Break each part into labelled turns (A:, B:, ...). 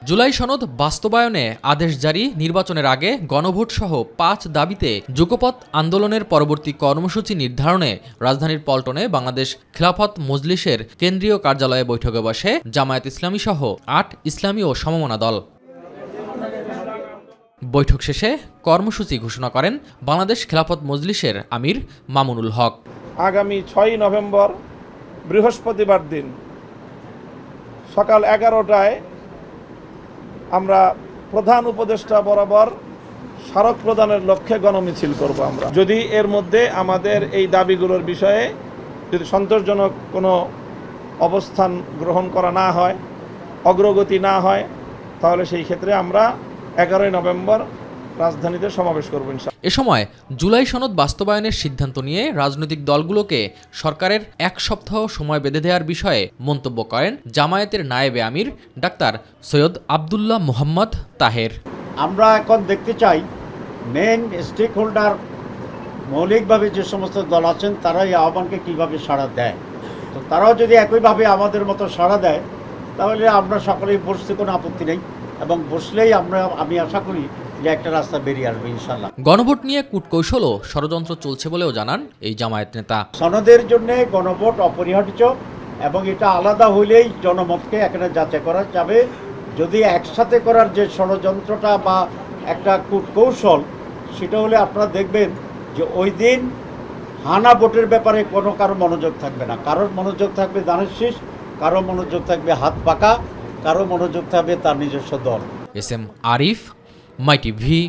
A: জুলাই সনদ বাস্তবায়নে আদেশ জারি, নির্বাচনের আগে গণভোট সহ ৫ দাবিতে যুগপৎ আন্দোলনের পরবর্তী কর্মসূচি নির্ধারণে রাজধানীর পল্টনে বাংলাদেশ খিলাফত মজলিসের কেন্দ্রীয় কার্যালয়ে বৈঠকে বসে জামায়াত ইসলামী সহ ৮ ইসলামী ও সমমনা দল। বৈঠক শেষে কর্মসূচি ঘোষণা করেন বাংলাদেশ খিলাফত মজলিসের আমির মামুনুল হক।
B: আগামী ৬ নভেম্বর বৃহস্পতিবার দিন সকাল ১১টায় আমরা প্রধান উপদেষ্টা বরাবর স্মারক প্রদানের লক্ষ্যে গণমিছিল করব। আমরা যদি এর মধ্যে আমাদের এই দাবিগুলোর বিষয়ে যদি সন্তোষজনক কোনো অবস্থান গ্রহণ করা না হয়, অগ্রগতি না হয়, তাহলে সেই ক্ষেত্রে আমরা ১১ নভেম্বর রাজধানীতে সমাবেশ করব ইনশাআল্লাহ।
A: এ সময় জুলাই সনদ বাস্তবায়নের সিদ্ধান্ত নিয়ে রাজনৈতিক দলগুলোকে সরকারের ১ সপ্তাহ সময় বেঁধে দেওয়ার বিষয়ে মন্তব্য করেন জামায়াতের নায়েবে আমির ডাক্তার সৈয়দ আব্দুল্লাহ মোহাম্মদ তাহের।
C: আমরা এখন দেখতে চাই মেইন স্টেক হোল্ডার মৌলিকভাবে যে সমস্ত দল আছেন তারা এই আহ্বানকে কীভাবে সাড়া দেয়। তো তারাও যদি একইভাবে আমাদের মতো সাড়া দেয় তাহলে আমরা সকলেই বসতে কোনো আপত্তি নেই, এবং বসলেই আমি আশা করি যে একটা রাস্তা বেরিয়ে আসবে ইনশাআল্লাহ।
A: গণভোট নিয়ে কূটকৌশল ও ষড়যন্ত্র চলছে বলেও জানান এই জামায়াত নেতা।
C: সনদের জন্য গণভোট অপরিহার্য, এবং এটা আলাদা হইলেই জনমতকে এখানে যাচাই করা যাবে। যদি একসাথে করার যে ষড়যন্ত্রটা বা একটা কূটকৌশল, সেটা হলে আপনারা দেখবেন যে ওই দিন হানা ভোটের ব্যাপারে কারো মনোযোগ থাকবে না। কারোর মনোযোগ থাকবে ধানের শীষ, কারো মনোযোগ থাকবে হাত পাকা, কারো মনোযোগ থাকবে তার নিজস্ব দল।
A: এস এম আরিফ, মাই টিভি,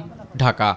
A: ঢাকা।